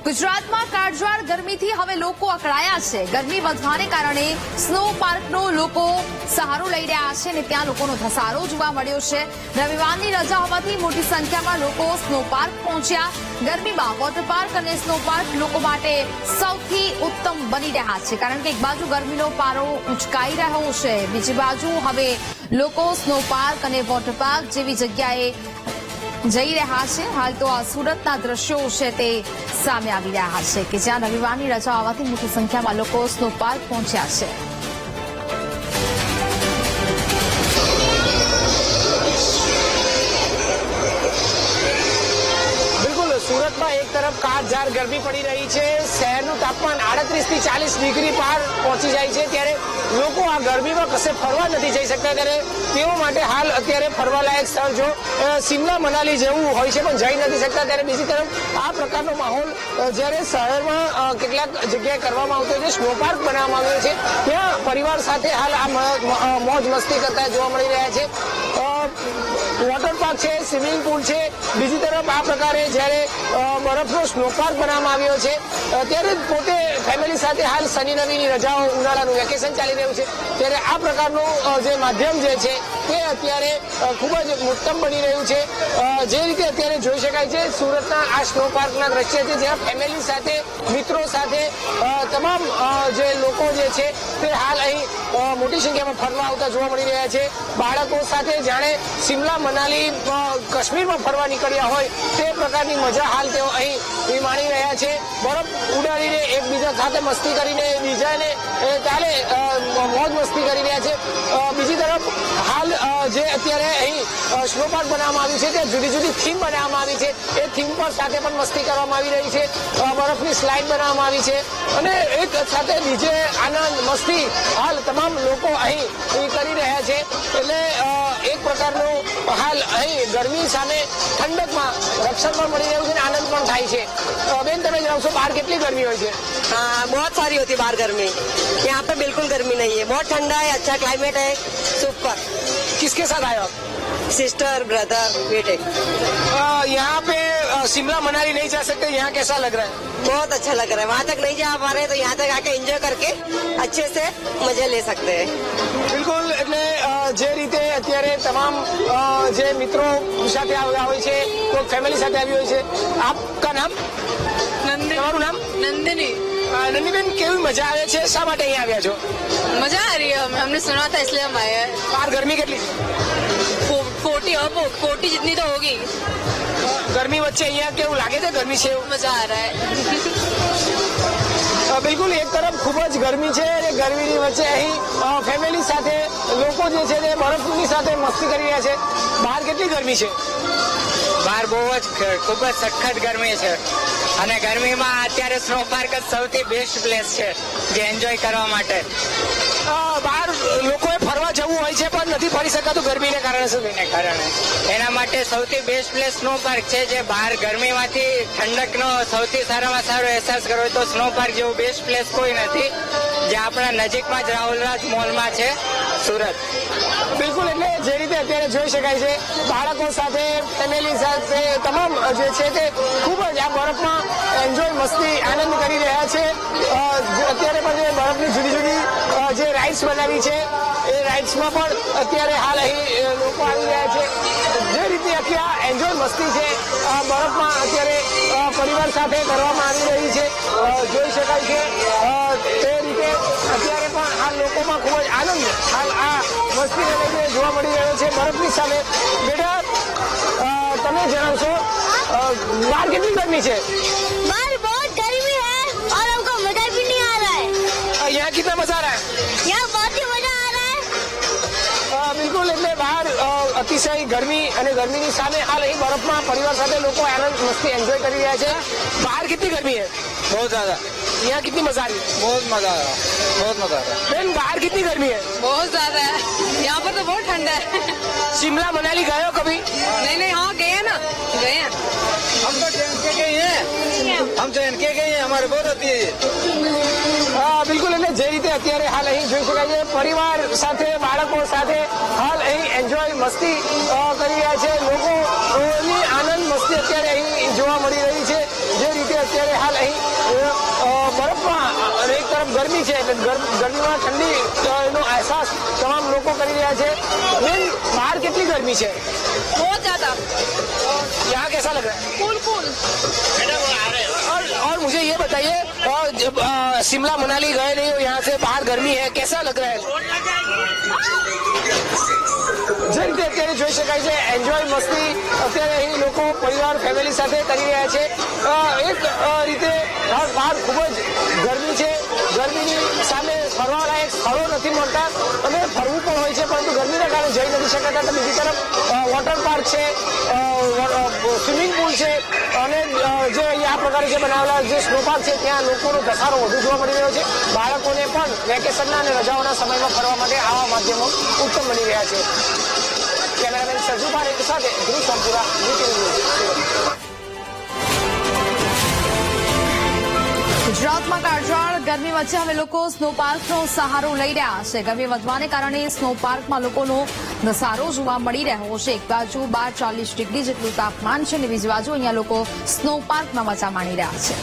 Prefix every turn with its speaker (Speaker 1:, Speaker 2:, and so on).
Speaker 1: ગુજરાતમાં કાળઝાળ ગરમીથી હવે લોકો અકળાયા છે। ગરમી વધવાને કારણે સ્નો પાર્કનો લોકો સહારો લઈ રહ્યા છે અને ત્યાં લોકોનો ધસારો જોવા મળ્યો છે। રવિવારની રજા હોવાથી મોટી સંખ્યામાં લોકો સ્નો પાર્ક પહોંચ્યા। ગરમીમાં વોટર પાર્ક અને સ્નો પાર્ક લોકો માટે સૌથી ઉત્તમ બની રહ્યા છે, કારણ કે એક બાજુ ગરમીનો પારો ઉંચકાઈ રહ્યો છે, બીજી બાજુ હવે લોકો સ્નો પાર્ક અને વોટર પાર્ક જેવી જગ્યાએ જઈ રહ્યા છે। હાલ તો આ સુરતના દ્રશ્યો છે તે સામે આવી રહ્યા છે કે જ્યાં રવિવારની રજા હોવાથી મોટી સંખ્યામાં લોકો સ્નો પાર્ક પહોંચ્યા છે।
Speaker 2: સુરતમાં એક તરફ કાળઝાળ ગરમી પડી રહી છે, શહેરનું તાપમાન 38 થી 40 ડિગ્રી પાર પહોંચી જાય છે, ત્યારે લોકો આ ગરમીમાં કશે ફરવા નથી જઈ શકતા, ત્યારે તેઓ માટે હાલ અત્યારે ફરવાલાયક સ્થળ જો શિમલા મનાલી જેવું હોય છે પણ જઈ નથી શકતા, ત્યારે બીજી તરફ આ પ્રકારનો માહોલ જ્યારે શહેરમાં કેટલાક જગ્યાએ કરવામાં આવતો છે, સ્નો પાર્ક બનાવવામાં આવ્યો છે, ત્યાં પરિવાર સાથે હાલ આ મોજ મસ્તી કરતા જોવા મળી રહ્યા છે। વોટર પાર્ક છે, સ્વિમિંગ પુલ છે, બીજી તરફ આ પ્રકારે જ્યારે બરફનો સ્નો પાર્ક બનાવવામાં આવ્યો છે, ત્યારે પોતે ફેમિલી સાથે હાલ શનિ રવિની રજાઓ ઉનાળાનું વેકેશન ચાલી રહ્યું છે, ત્યારે આ પ્રકારનું જે માધ્યમ જે છે તે અત્યારે ખૂબ જ ઉત્તમ બની રહ્યું છે। જે રીતે અત્યારે જોઈ શકાય છે સુરતના આ સ્નો પાર્કના દ્રશ્ય છે, જ્યાં ફેમિલી સાથે મિત્રો સાથે તમામ જે લોકો જે છે તે હાલ અહીં મોટી સંખ્યામાં ફરવા આવતા જોવા મળી રહ્યા છે। બાળકો સાથે જાણે શિમલા મનાલી કાશ્મીરમાં ફરવા નીકળ્યા હોય તે પ્રકારની મજા હાલ તેઓ અહીં માણી રહ્યા છે। બરફ ઉડાડીને એકબીજા સાથે મસ્તી કરીને બીજાને તાલે મોજ મસ્તી કરી રહ્યા છે। બીજી તરફ હાલ જે અત્યારે અહીં સ્નો પાર્ક બનાવવામાં આવ્યું છે ત્યાં જુદી જુદી થીમ બનાવવામાં આવી છે, એ થીમ પર સાથે પણ મસ્તી કરવામાં આવી રહી છે, બરફની સ્લાઇડ બનાવવામાં આવી છે અને એક સાથે ડીજે આનંદ મસ્તી હાલ તમામ લોકો અહીં કરી રહ્યા છે। એટલે એક પ્રકારનું હાલ અહીં ગરમી સામે ઠંડકમાં રક્ષણ પણ મળી રહ્યું છે અને આનંદ પણ થાય છે। બેન, તમે જણાવશો બહાર કેટલી ગરમી હોય છે?
Speaker 3: बहुत सारी होती है बाहर गर्मी, यहाँ पे बिल्कुल गर्मी नहीं है, बहुत ठंडा है, अच्छा क्लाइमेट है, सुपर।
Speaker 2: किसके साथ आए आप?
Speaker 3: सिस्टर ब्रदर बेटे।
Speaker 2: यहाँ पे शिमला मनाली नहीं जा सकते, यहाँ कैसा लग रहा है?
Speaker 3: बहुत अच्छा लग रहा है, वहाँ तक नहीं जा पा रहे तो यहाँ तक आके एंजॉय करके अच्छे से मजे ले सकते हैं।
Speaker 2: બિલકુલ, એટલે જે રીતે અત્યારે તમામ જે મિત્રો સાથે આવ્યા હોય છે તો ફેમિલી સાથે આવી હોય છે। આપકા નામ?
Speaker 4: नंदिनी।
Speaker 2: તમારું નામ?
Speaker 4: नंदिनी।
Speaker 2: નંદીબેન, કેવી મજા આવે છે? શા માટે અહીંયા આવ્યા છો?
Speaker 4: मजा आ रही है हमें, हमने सुना था इसलिए हम आए हैं।
Speaker 2: બહાર ગરમી કેટલી છે?
Speaker 4: 40 जितनी तो होगी।
Speaker 2: ગરમી વચ્ચે અહીંયા કેવું લાગે છે? ગરમી છે એવું?
Speaker 4: मजा आ रहा है।
Speaker 2: બિલકુલ, એક તરફ ખૂબ જ ગરમી છે અને ગરમીની વચ્ચે અહીં ફેમિલી સાથે લોકો જે છે તે બરફની સાથે મસ્તી કરી રહ્યા છે। બહાર કેટલી ગરમી છે?
Speaker 5: બહાર બહુ જ ખૂબ જ સખત ગરમી છે અને ગરમીમાં અત્યારે સ્નો પાર્ક જ સૌથી બેસ્ટ પ્લેસ છે જે એન્જોય કરવા માટે।
Speaker 2: બહાર લોકોએ ફરવા જવું હોય છે પણ નથી ફરી શકાતું ગરમીને કારણે। શું
Speaker 5: કારણે એના માટે સૌથી બેસ્ટ પ્લેસ સ્નો પાર્ક છે, જે બહાર ગરમીમાંથી ઠંડકનો સૌથી સારામાં સારો અહેસાસ કરવો હોય તો સ્નો પાર્ક જેવું બેસ્ટ પ્લેસ કોઈ નથી, જે આપણા નજીકમાં જ રાહુલરાજ મોલમાં છે સુરત।
Speaker 2: બિલકુલ, એટલે જે રીતે અત્યારે જોઈ શકાય છે બાળકો સાથે ફેમિલી સાથે તમામ જે છે તે ખૂબ જ આ બરફમાં એન્જોય મસ્તી આનંદ કરી રહ્યા છે। અત્યારે પણ જે બરફની જુદી જુદી જે રાઇડ્સ બનાવી છે એ રાઇડ્સમાં પણ અત્યારે હાલ અહીં લોકો આવી રહ્યા છે। જે રીતે આખી આ એન્જોય મસ્તી છે આ બરફમાં અત્યારે પરિવાર સાથે કરવામાં આવી રહી છે, જોઈ શકાય છે તે રીતે અત્યારે પણ આ લોકોમાં ખૂબ જ આનંદ હાલ આ મસ્તીને લઈને જોવા મળી રહ્યો છે બરફની સામે। બેટા, તમે જણાવશો બહાર કેટલી ગરમી છે?
Speaker 6: बाहर बहुत गर्मी है और हमको मजा भी नहीं आ रहा है।
Speaker 2: यहाँ कितना मजा आ रहा है?
Speaker 6: यहाँ बहुत ही मजा आ रहा है।
Speaker 2: બિલકુલ, એટલે બહાર અતિશય ગરમી અને ગરમીની સામે હાલ અહીં બરફમાં પરિવાર સાથે લોકો આનંદ મસ્તી એન્જોય કરી રહ્યા છે। બહાર કેટલી ગરમી है?
Speaker 5: बहुत ज्यादा।
Speaker 2: यहाँ कितनी मजा आ रही है?
Speaker 5: बहुत मजा आ रहा, बहुत मजा आ रहा।
Speaker 2: बेन, बाहर कितनी गर्मी है?
Speaker 4: बहुत ज्यादा है, यहाँ पर तो बहुत ठंडा है।
Speaker 2: शिमला मनाली गए हो कभी?
Speaker 4: नहीं हाँ गए हैं ना, गए हैं।
Speaker 5: हम तो ट्रेन के गए हैं, हम ट्रेन के गए हैं, हमारे बहुत होती है।
Speaker 2: બિલકુલ, એટલે જે રીતે અત્યારે હાલ અહીં જોઈ શકાય છે પરિવાર સાથે બાળકો સાથે હાલ અહીં એન્જોય મસ્તી કરી રહ્યા છે લોકોની આનંદ મસ્તી અત્યારે અહીં જોવા મળી રહી છે। જે રીતે અત્યારે હાલ અહીં ગરમી છે એટલે ગરમીમાં ઠંડી નો અહેસાસ તમામ લોકો કરી રહ્યા છે। બેન, બહાર કેટલી ગરમી છે?
Speaker 4: बहुत ज्यादा
Speaker 2: यहाँ कैसा लग रहा है?
Speaker 4: कूल कूल
Speaker 2: और मुझे ये बताइए, और जब शिमला मनाली गए नहीं हो, यहाँ से बाहर गर्मी है, कैसा लग रहा है? જે રીતે અત્યારે જોઈ શકાય છે, એન્જોય મસ્તી અત્યારે અહીં લોકો પરિવાર ફેમિલી સાથે કરી રહ્યા છે। એક રીતે બહાર ખૂબ જ ગરમી છે, ગરમીની સામે ફરવાલાયક સ્થળો નથી મળતા, અને ફરવું પણ હોય છે પરંતુ ગરમીના કારણે જઈ નથી શકાતા। તો બીજી તરફ વોટર પાર્ક છે, સ્વિમિંગ પુલ છે, અને જે અહીંયા આ પ્રકારે જે બનાવેલા જે સ્નો પાર્ક છે ત્યાં લોકોનો ધસારો વધુ જોવા મળી રહ્યો છે। બાળકોને પણ વેકેશનના અને રજાઓના સમયમાં ફરવા માટે આવા માધ્યમો ઉત્તમ બની રહ્યા છે। કેમેરામેન સરજુ પારેખ સાથે ધ્રુવ સંપુરા, વીટીવી ન્યૂઝ।
Speaker 1: ગુજરાતમાં કાળઝાળ ગરમી વચ્ચે હવે લોકો સ્નો પાર્કનો સહારો લઈ રહ્યા છે। ગરમી વધવાને કારણે સ્નો પાર્કમાં લોકોનો ધસારો જોવા મળી રહ્યો છે। એક બાજુ 12-40 ડિગ્રી જેટલું તાપમાન છે અને બીજી બાજુ અહીંયા લોકો સ્નો પાર્કમાં મજા માણી રહ્યા છે।